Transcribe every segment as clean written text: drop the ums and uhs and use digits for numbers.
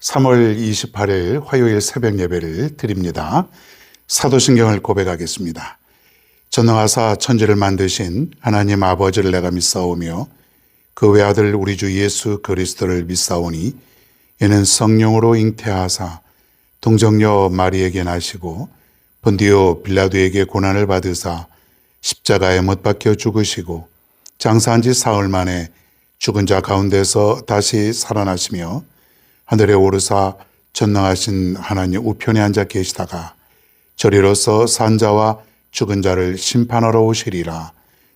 3월 28일 화요일 새벽 예배를 드립니다. 사도신경을 고백하겠습니다. 전능하사 천지를 만드신 하나님 아버지를 내가 믿사오며 그 외아들 우리 주 예수 그리스도를 믿사오니 이는 성령으로 잉태하사 동정녀 마리에게 나시고 본디오 빌라도에게 고난을 받으사 십자가에 못 박혀 죽으시고 장사한 지 사흘 만에 죽은 자 가운데서 다시 살아나시며 하늘에 오르사 전능하신 하나님 우편에 앉아 계시다가 저리로서 산 자와 죽은 자를 심판하러 오시리라.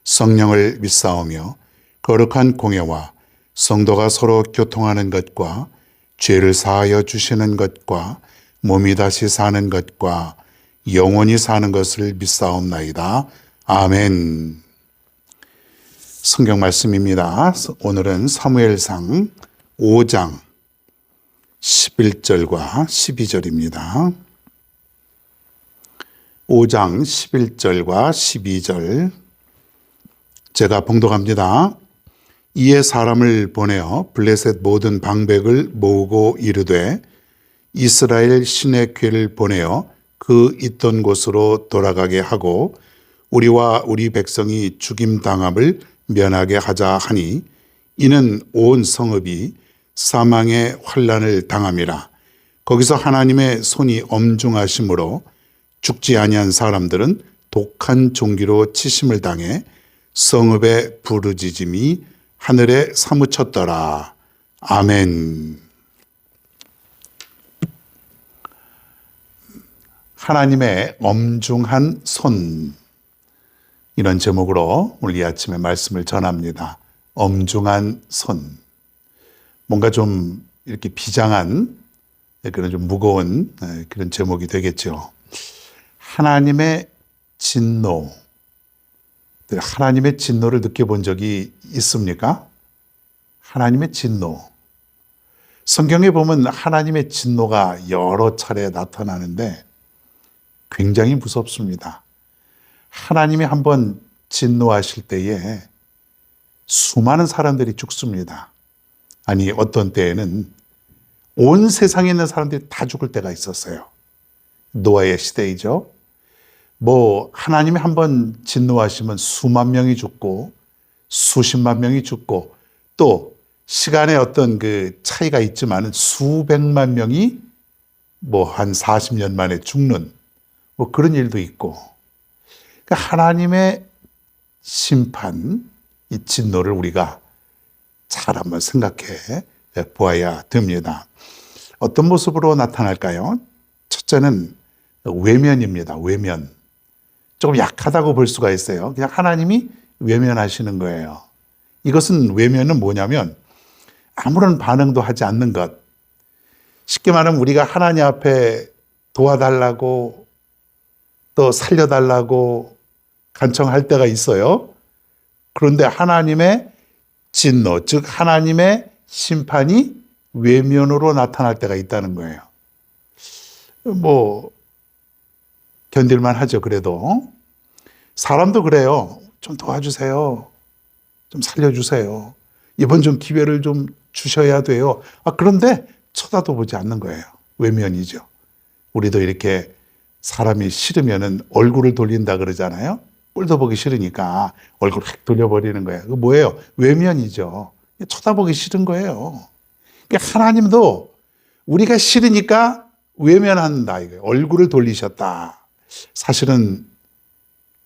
성령을 믿사오며 거룩한 공예와 성도가 서로 교통하는 것과 죄를 사하여 주시는 것과 몸이 다시 사는 것과 영원히 사는 것을 믿사옵나이다. 아멘. 성경 말씀입니다. 오늘은 사무엘상 5장 11절과 12절입니다. 5장 11절과 12절 제가 봉독합니다. 이에 사람을 보내어 블레셋 모든 방백을 모으고 이르되 이스라엘 신의 궤를 보내어 그 있던 곳으로 돌아가게 하고 우리와 우리 백성이 죽임당함을 면하게 하자 하니 이는 온 성읍이 사망의 환난을 당함이라. 거기서 하나님의 손이 엄중하심으로 죽지 아니한 사람들은 독한 종기로 치심을 당해 성읍의 부르짖음이 하늘에 사무쳤더라. 아멘. 하나님의 엄중한 손, 이런 제목으로 오늘 이 아침에 말씀을 전합니다. 엄중한 손. 뭔가 좀 이렇게 비장한 그런 좀 무거운 그런 제목이 되겠죠. 하나님의 진노. 하나님의 진노를 느껴본 적이 있습니까? 하나님의 진노. 성경에 보면 하나님의 진노가 여러 차례 나타나는데 굉장히 무섭습니다. 하나님이 한번 진노하실 때에 수많은 사람들이 죽습니다. 아니, 어떤 때에는 온 세상에 있는 사람들이 다 죽을 때가 있었어요. 노아의 시대이죠. 하나님이 한번 진노하시면 수만 명이 죽고 수십만 명이 죽고 또 시간의 어떤 그 차이가 있지만 수백만 명이 한 40년 만에 죽는 그런 일도 있고. 그러니까 하나님의 심판, 이 진노를 우리가 잘 한번 생각해 보아야 됩니다. 어떤 모습으로 나타날까요? 첫째는 외면입니다. 외면. 조금 약하다고 볼 수가 있어요. 그냥 하나님이 외면하시는 거예요. 이것은 외면은 뭐냐면 아무런 반응도 하지 않는 것. 쉽게 말하면 우리가 하나님 앞에 도와달라고 또 살려달라고 간청할 때가 있어요. 그런데 하나님의 진노, 즉 하나님의 심판이 외면으로 나타날 때가 있다는 거예요. 견딜만 하죠. 그래도 사람도 그래요. 좀 도와주세요. 좀 살려주세요. 이번 좀 기회를 좀 주셔야 돼요. 그런데 쳐다도 보지 않는 거예요. 외면이죠. 우리도 이렇게 사람이 싫으면은 얼굴을 돌린다 그러잖아요. 꼴도 보기 싫으니까 얼굴 확 돌려버리는 거예요. 그거 뭐예요? 외면이죠. 쳐다보기 싫은 거예요. 그러니까 하나님도 우리가 싫으니까 외면한다 이거예요. 얼굴을 돌리셨다. 사실은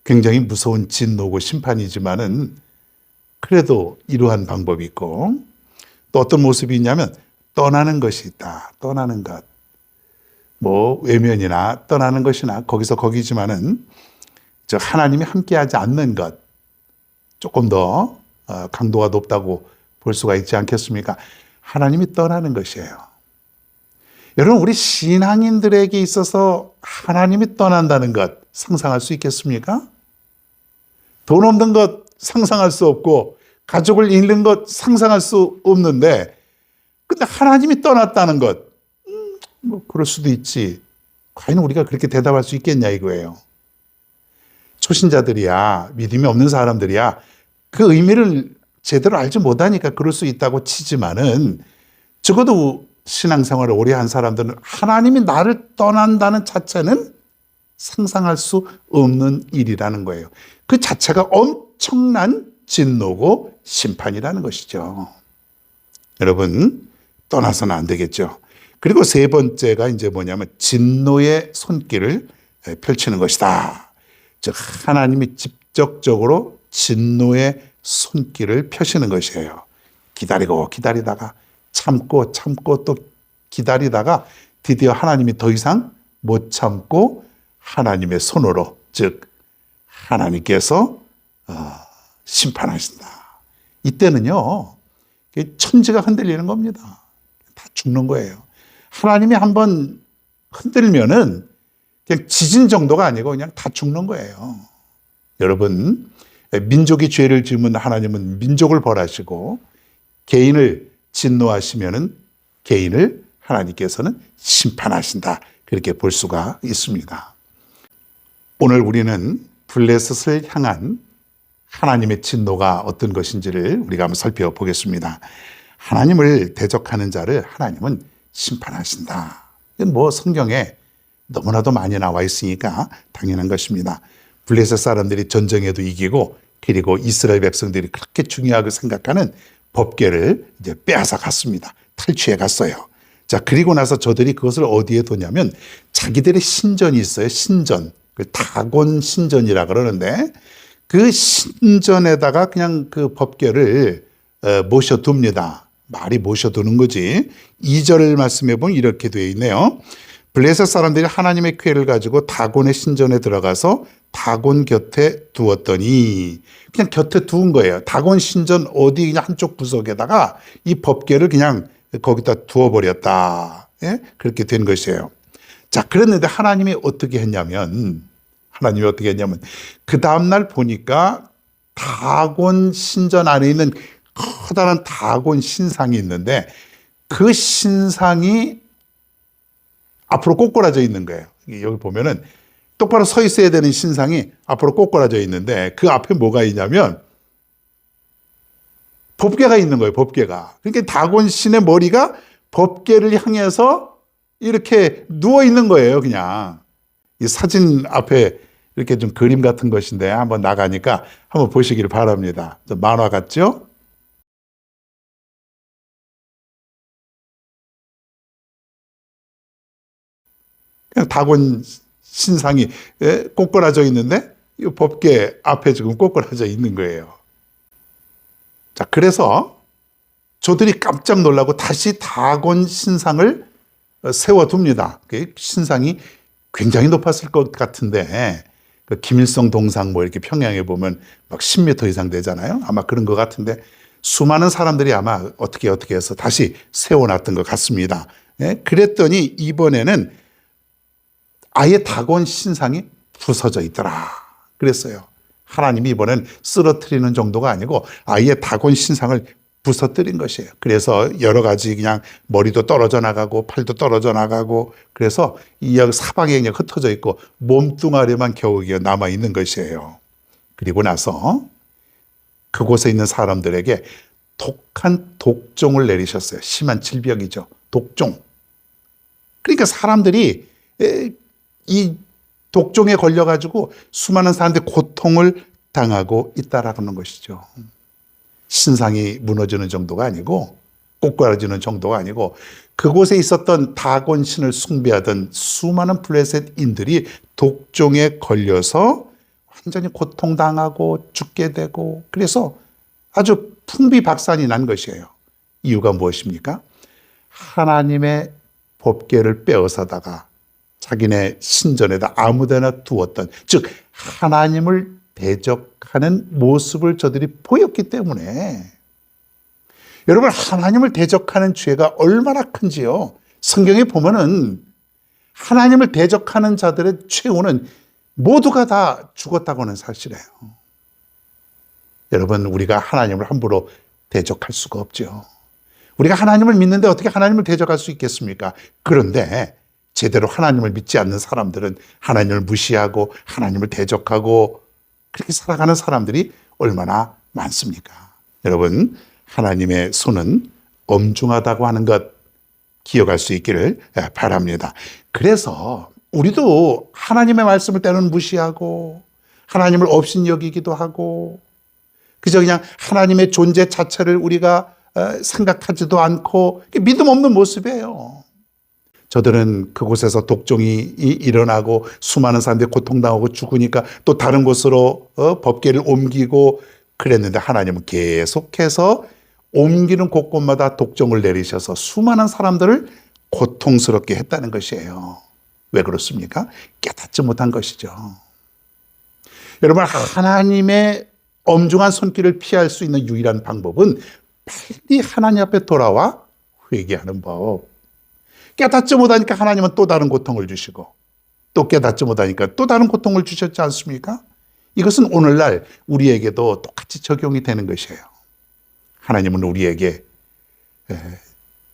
굉장히 무서운 진노고 심판이지만은 그래도 이러한 방법이 있고 또 어떤 모습이 있냐면 떠나는 것이 있다. 떠나는 것. 외면이나 떠나는 것이나 거기서 거기지만은 하나님이 함께하지 않는 것. 조금 더 강도가 높다고 볼 수가 있지 않겠습니까? 하나님이 떠나는 것이에요. 여러분, 우리 신앙인들에게 있어서 하나님이 떠난다는 것 상상할 수 있겠습니까? 돈 없는 것 상상할 수 없고 가족을 잃는 것 상상할 수 없는데 근데 하나님이 떠났다는 것 그럴 수도 있지. 과연 우리가 그렇게 대답할 수 있겠냐 이거예요. 초신자들이야, 믿음이 없는 사람들이야 그 의미를 제대로 알지 못하니까 그럴 수 있다고 치지만은 적어도 신앙생활을 오래 한 사람들은 하나님이 나를 떠난다는 자체는 상상할 수 없는 일이라는 거예요. 그 자체가 엄청난 진노고 심판이라는 것이죠. 여러분, 떠나서는 안 되겠죠. 그리고 세 번째가 이제 뭐냐면 진노의 손길을 펼치는 것이다. 즉 하나님이 직접적으로 진노의 손길을 펴시는 것이에요. 기다리고 기다리다가 참고 또 기다리다가 드디어 하나님이 더 이상 못 참고 하나님의 손으로, 즉 하나님께서 심판하신다. 이때는요, 천지가 흔들리는 겁니다. 다 죽는 거예요. 하나님이 한번 흔들면은 그냥 지진 정도가 아니고 그냥 다 죽는 거예요. 여러분, 민족이 죄를 지으면 하나님은 민족을 벌하시고 개인을 진노하시면은 개인을 하나님께서는 심판하신다. 그렇게 볼 수가 있습니다. 오늘 우리는 블레셋을 향한 하나님의 진노가 어떤 것인지를 우리가 한번 살펴보겠습니다. 하나님을 대적하는 자를 하나님은 심판하신다. 이건 뭐 성경에 너무나도 많이 나와 있으니까 당연한 것입니다. 블레셋 사람들이 전쟁에도 이기고 그리고 이스라엘 백성들이 그렇게 중요하게 생각하는 법궤를 이제 빼앗아 갔습니다. 탈취해 갔어요. 자, 그리고 나서 저들이 그것을 어디에 두냐면 자기들의 신전이 있어요. 신전. 그 다곤 신전이라 그러는데 그 신전에다가 그냥 그 법궤를 모셔둡니다. 말이 모셔두는 거지. 2절 말씀해 보면 이렇게 되어 있네요. 블레셋 사람들이 하나님의 궤를 가지고 다곤의 신전에 들어가서 다곤 곁에 두었더니 그냥 곁에 두은 거예요. 다곤 신전 어디 그냥 한쪽 구석에다가 이 법궤를 그냥 거기다 두어버렸다. 예? 그렇게 된 것이에요. 자, 그랬는데 하나님이 어떻게 했냐면 그 다음날 보니까 다곤 신전 안에 있는 커다란 다곤 신상이 있는데 그 신상이 앞으로 꼬꾸라져 있는 거예요. 여기 보면은 똑바로 서 있어야 되는 신상이 앞으로 꼬꾸라져 있는데 그 앞에 뭐가 있냐면 법궤가 있는 거예요. 법궤가. 그러니까 다곤 신의 머리가 법궤를 향해서 이렇게 누워 있는 거예요. 그냥 이 사진 앞에 이렇게 좀 그림 같은 것인데 한번 나가니까 한번 보시기를 바랍니다. 좀 만화 같죠? 그냥 다곤 신상이 꼬꾸라져 있는데 이 법궤 앞에 지금 꼬꾸라져 있는 거예요. 자, 그래서 저들이 깜짝 놀라고 다시 다곤 신상을 세워둡니다. 그 신상이 굉장히 높았을 것 같은데 그 김일성 동상 뭐 이렇게 평양에 보면 막 10m 이상 되잖아요. 아마 그런 것 같은데 수많은 사람들이 아마 어떻게 해서 다시 세워놨던 것 같습니다. 그랬더니 이번에는 아예 다곤 신상이 부서져 있더라. 그랬어요. 하나님이 이번엔 쓰러뜨리는 정도가 아니고 아예 다곤 신상을 부서뜨린 것이에요. 그래서 여러 가지 그냥 머리도 떨어져 나가고 팔도 떨어져 나가고 그래서 이 사방에 그냥 흩어져 있고 몸뚱아리만 겨우 남아 있는 것이에요. 그리고 나서 그곳에 있는 사람들에게 독한 독종을 내리셨어요. 심한 질병이죠. 독종. 그러니까 사람들이 이 독종에 걸려가지고 수많은 사람들이 고통을 당하고 있다라는 것이죠. 신상이 무너지는 정도가 아니고 꼬꾸라지는 정도가 아니고 그곳에 있었던 다곤 신을 숭배하던 수많은 블레셋인들이 독종에 걸려서 완전히 고통당하고 죽게 되고 그래서 아주 풍비박산이 난 것이에요. 이유가 무엇입니까? 하나님의 법궤를 빼앗아다가 자기네 신전에다 아무데나 두었던, 즉 하나님을 대적하는 모습을 저들이 보였기 때문에 여러분 하나님을 대적하는 죄가 얼마나 큰지요. 성경에 보면은 하나님을 대적하는 자들의 최후는 모두가 다 죽었다고 하는 사실이에요. 여러분 우리가 하나님을 함부로 대적할 수가 없죠. 우리가 하나님을 믿는데 어떻게 하나님을 대적할 수 있겠습니까? 그런데 제대로 하나님을 믿지 않는 사람들은 하나님을 무시하고 하나님을 대적하고 그렇게 살아가는 사람들이 얼마나 많습니까? 여러분 하나님의 손은 엄중하다고 하는 것 기억할 수 있기를 바랍니다. 그래서 우리도 하나님의 말씀을 때로는 무시하고 하나님을 업신여기기도 하고 그저 그냥 하나님의 존재 자체를 우리가 생각하지도 않고 믿음 없는 모습이에요. 저들은 그곳에서 독종이 일어나고 수많은 사람들이 고통당하고 죽으니까 또 다른 곳으로 법궤를 옮기고 그랬는데 하나님은 계속해서 옮기는 곳곳마다 독종을 내리셔서 수많은 사람들을 고통스럽게 했다는 것이에요. 왜 그렇습니까? 깨닫지 못한 것이죠. 여러분, 하나님의 엄중한 손길을 피할 수 있는 유일한 방법은 빨리 하나님 앞에 돌아와 회개하는 법. 깨닫지 못하니까 하나님은 또 다른 고통을 주시고 또 깨닫지 못하니까 또 다른 고통을 주셨지 않습니까? 이것은 오늘날 우리에게도 똑같이 적용이 되는 것이에요. 하나님은 우리에게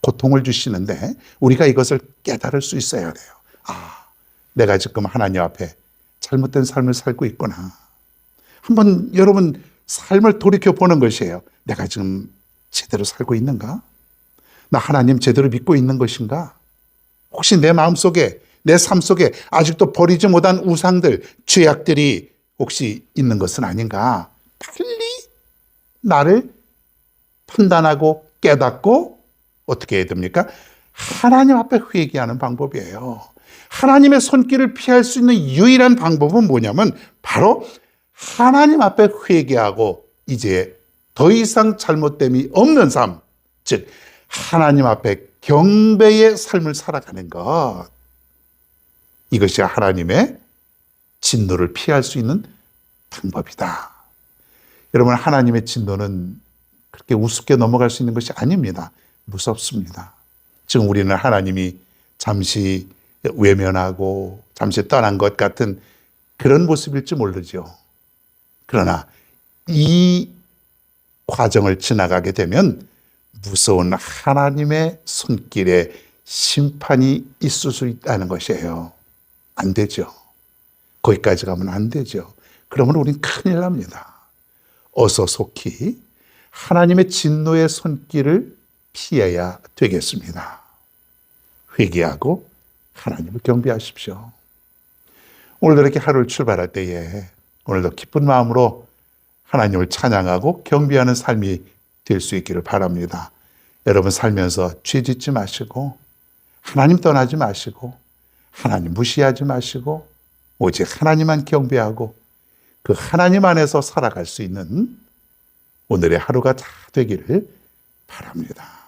고통을 주시는데 우리가 이것을 깨달을 수 있어야 돼요. 아, 내가 지금 하나님 앞에 잘못된 삶을 살고 있구나. 한번 여러분 삶을 돌이켜보는 것이에요. 내가 지금 제대로 살고 있는가? 나 하나님 제대로 믿고 있는 것인가? 혹시 내 마음속에 내 삶 속에 아직도 버리지 못한 우상들, 죄악들이 혹시 있는 것은 아닌가? 빨리 나를 판단하고 깨닫고 어떻게 해야 됩니까? 하나님 앞에 회개하는 방법이에요. 하나님의 손길을 피할 수 있는 유일한 방법은 뭐냐면 바로 하나님 앞에 회개하고 이제 더 이상 잘못됨이 없는 삶, 즉 하나님 앞에 경배의 삶을 살아가는 것. 이것이 하나님의 진노를 피할 수 있는 방법이다. 여러분, 하나님의 진노는 그렇게 우습게 넘어갈 수 있는 것이 아닙니다. 무섭습니다. 지금 우리는 하나님이 잠시 외면하고 잠시 떠난 것 같은 그런 모습일지 모르죠. 그러나 이 과정을 지나가게 되면 무서운 하나님의 손길에 심판이 있을 수 있다는 것이에요. 안 되죠. 거기까지 가면 안 되죠. 그러면 우린 큰일 납니다. 어서 속히 하나님의 진노의 손길을 피해야 되겠습니다. 회개하고 하나님을 경배하십시오. 오늘도 이렇게 하루를 출발할 때에 오늘도 기쁜 마음으로 하나님을 찬양하고 경배하는 삶이 될 수 있기를 바랍니다. 여러분 살면서 죄 짓지 마시고 하나님 떠나지 마시고 하나님 무시하지 마시고 오직 하나님만 경배하고 그 하나님 안에서 살아갈 수 있는 오늘의 하루가 다 되기를 바랍니다.